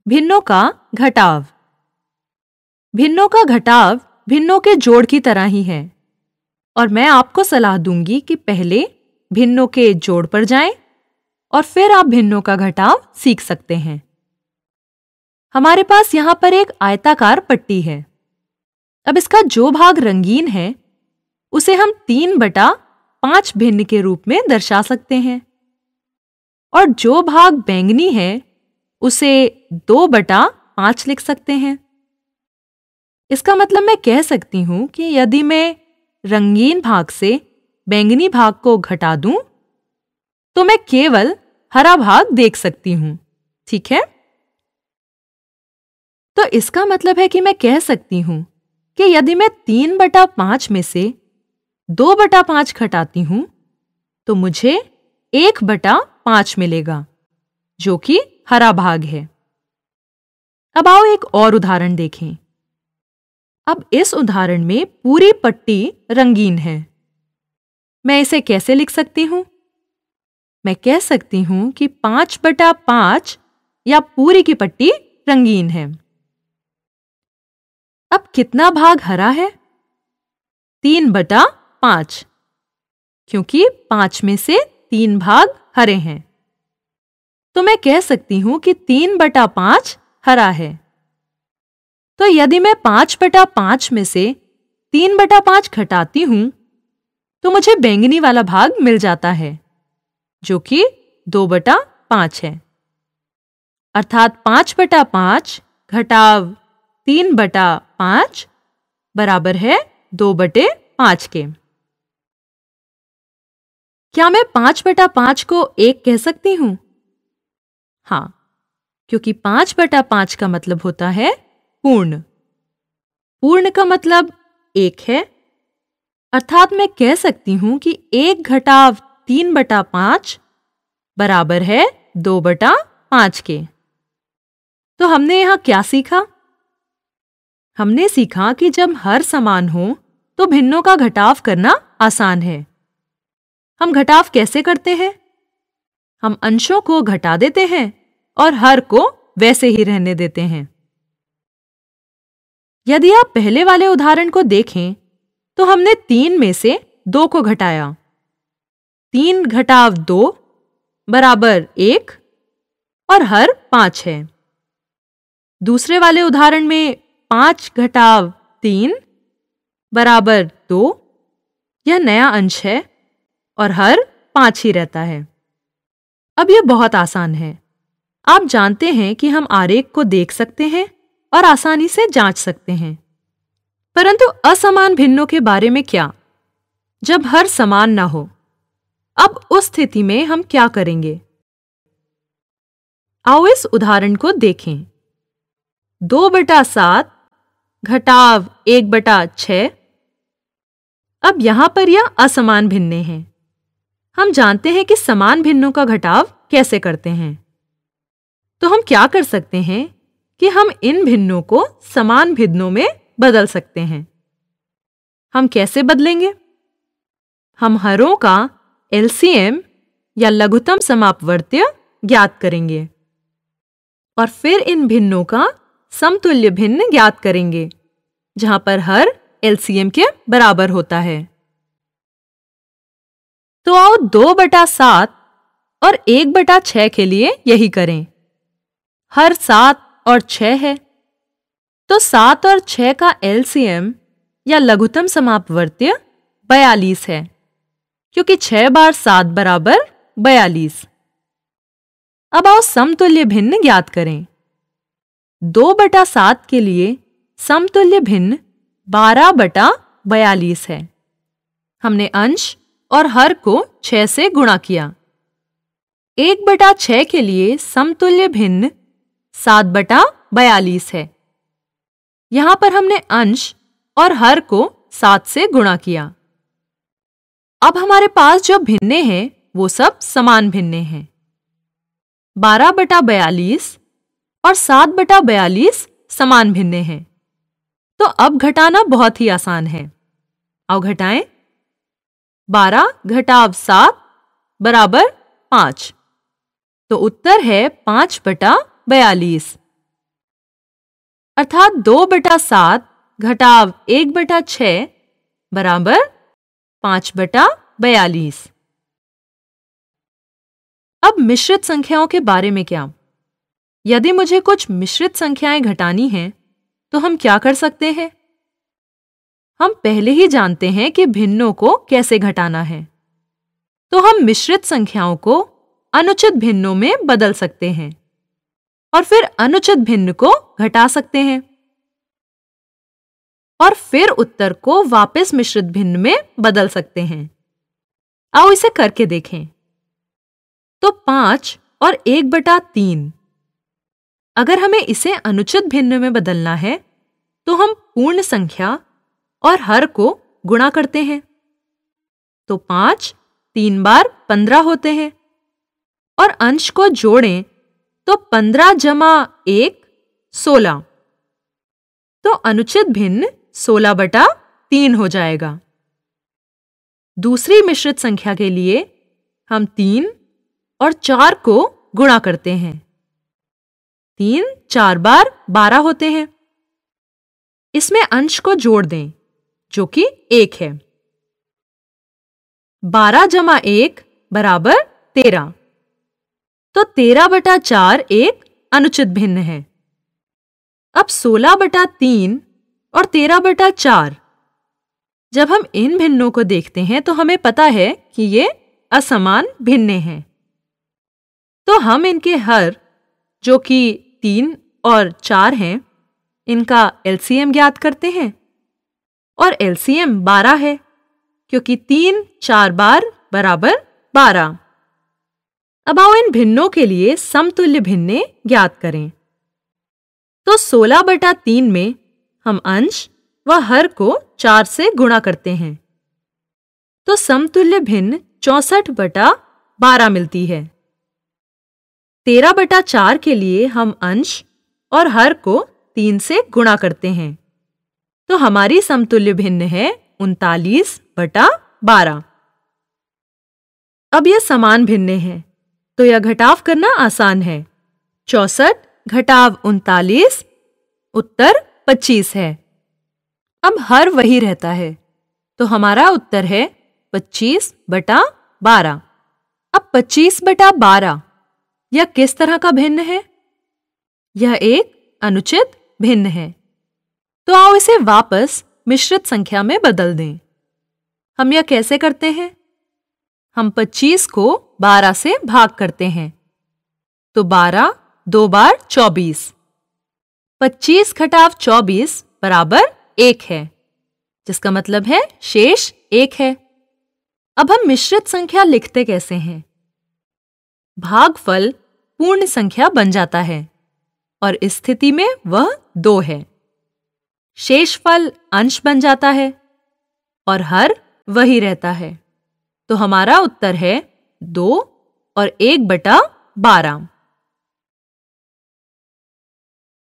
भिन्नों का घटाव। भिन्नों का घटाव भिन्नों के जोड़ की तरह ही है और मैं आपको सलाह दूंगी कि पहले भिन्नों के जोड़ पर जाएं और फिर आप भिन्नों का घटाव सीख सकते हैं। हमारे पास यहाँ पर एक आयताकार पट्टी है। अब इसका जो भाग रंगीन है उसे हम 3/5 भिन्न के रूप में दर्शा सकते हैं और जो भाग बैंगनी है उसे 2/5 लिख सकते हैं। इसका मतलब मैं कह सकती हूं कि यदि मैं रंगीन भाग से बैंगनी भाग को घटा दूं तो मैं केवल हरा भाग देख सकती हूं। ठीक है? तो इसका मतलब है कि मैं कह सकती हूं कि यदि मैं 3/5 में से 2/5 घटाती हूं तो मुझे 1/5 मिलेगा जो कि हरा भाग है। अब आओ एक और उदाहरण देखें। अब इस उदाहरण में पूरी पट्टी रंगीन है। मैं इसे कैसे लिख सकती हूं? मैं कह सकती हूं कि 5/5 या पूरी की पट्टी रंगीन है। अब कितना भाग हरा है? 3/5, क्योंकि 5 में से 3 भाग हरे हैं। तो मैं कह सकती हूं कि 3/5 हरा है। तो यदि मैं 5/5 में से 3/5 घटाती हूं तो मुझे बैंगनी वाला भाग मिल जाता है जो कि 2/5 है। अर्थात 5/5 घटाव 3/5 बराबर है 2/5 के। क्या मैं 5/5 को 1 कह सकती हूं? हाँ, क्योंकि 5/5 का मतलब होता है पूर्ण। पूर्ण का मतलब 1 है। अर्थात मैं कह सकती हूं कि 1 घटाव 3/5 बराबर है 2/5 के। तो हमने यहाँ क्या सीखा? हमने सीखा कि जब हर समान हो तो भिन्नों का घटाव करना आसान है। हम घटाव कैसे करते हैं? हम अंशों को घटा देते हैं और हर को वैसे ही रहने देते हैं। यदि आप पहले वाले उदाहरण को देखें तो हमने 3 में से 2 को घटाया। 3 घटाव 2 बराबर 1 और हर 5 है। दूसरे वाले उदाहरण में 5 घटाव 3 बराबर 2, यह नया अंश है और हर 5 ही रहता है। अब यह बहुत आसान है। आप जानते हैं कि हम आरेख को देख सकते हैं और आसानी से जांच सकते हैं। परंतु असमान भिन्नों के बारे में क्या? जब हर समान ना हो, अब उस स्थिति में हम क्या करेंगे? आओ इस उदाहरण को देखें। 2/7 घटाव 1/6। अब यहां पर यह असमान भिन्नें हैं। हम जानते हैं कि समान भिन्नों का घटाव कैसे करते हैं। तो हम क्या कर सकते हैं कि हम इन भिन्नों को समान भिन्नों में बदल सकते हैं। हम कैसे बदलेंगे? हम हरों का एलसीएम या लघुत्तम समापवर्त्य ज्ञात करेंगे और फिर इन भिन्नों का समतुल्य भिन्न ज्ञात करेंगे जहां पर हर एलसीएम के बराबर होता है। तो आओ 2/7 और 1/6 के लिए यही करें। हर 7 और 6 है, तो 7 और 6 का एलसीएम या लघुत्तम समापवर्त्य 42 है, क्योंकि 6 बार 7 बराबर 42। अब आओ समतुल्य भिन्न ज्ञात करें। 2/7 के लिए समतुल्य भिन्न 12/42 है। हमने अंश और हर को 6 से गुणा किया। 1/6 के लिए समतुल्य भिन्न 7/42 है। यहां पर हमने अंश और हर को 7 से गुणा किया। अब हमारे पास जो भिन्नें हैं वो सब समान भिन्नें हैं। 12/42 और 7/42 समान भिन्नें हैं। तो अब घटाना बहुत ही आसान है। आओ घटाएं। 12 घटाव 7 बराबर 5। तो उत्तर है 5/42। अर्थात 2/7 घटाव 1/6 बराबर 5/42। अब मिश्रित संख्याओं के बारे में क्या? यदि मुझे कुछ मिश्रित संख्याएं घटानी हैं, तो हम क्या कर सकते हैं? हम पहले ही जानते हैं कि भिन्नों को कैसे घटाना है, तो हम मिश्रित संख्याओं को अनुचित भिन्नों में बदल सकते हैं और फिर अनुचित भिन्न को घटा सकते हैं और फिर उत्तर को वापस मिश्रित भिन्न में बदल सकते हैं। आओ इसे करके देखें। तो 5 और 1/3, अगर हमें इसे अनुचित भिन्न में बदलना है तो हम पूर्ण संख्या और हर को गुणा करते हैं। तो 5 3 बार 15 होते हैं और अंश को जोड़ें तो 15 + 1 16। तो अनुचित भिन्न 16/3 हो जाएगा। दूसरी मिश्रित संख्या के लिए हम 3 और 4 को गुणा करते हैं। 3 4 बार 12 होते हैं। इसमें अंश को जोड़ दें जो कि 1 है। 12 + 1 बराबर 13। तो 13/4 एक अनुचित भिन्न है। अब 16/3 और 13/4, जब हम इन भिन्नों को देखते हैं तो हमें पता है कि ये असमान भिन्न हैं। तो हम इनके हर, जो कि 3 और 4 हैं, इनका एलसीएम ज्ञात करते हैं और एलसीएम 12 है क्योंकि 3 4 बार बराबर 12। अब आओ इन भिन्नों के लिए समतुल्य भिन्नें ज्ञात करें। तो 16/3 में हम अंश व हर को 4 से गुणा करते हैं, तो समतुल्य भिन्न 64/12 मिलती है। 13/4 के लिए हम अंश और हर को 3 से गुणा करते हैं, तो हमारी समतुल्य भिन्न है 39/12। अब ये समान भिन्न हैं, तो यह घटाव करना आसान है। 64 घटाव 39, उत्तर 25 है। अब हर वही रहता है, तो हमारा उत्तर है 25/12। अब 25/12 यह किस तरह का भिन्न है? यह एक अनुचित भिन्न है। तो आओ इसे वापस मिश्रित संख्या में बदल दें। हम यह कैसे करते हैं? हम 25 को 12 से भाग करते हैं, तो 12 2 बार 24। 25 घटाव 24 बराबर 1 है, जिसका मतलब है शेष 1 है। अब हम मिश्रित संख्या लिखते कैसे हैं? भागफल पूर्ण संख्या बन जाता है और इस स्थिति में वह 2 है। शेषफल अंश बन जाता है और हर वही रहता है। तो हमारा उत्तर है 2 और 1/12।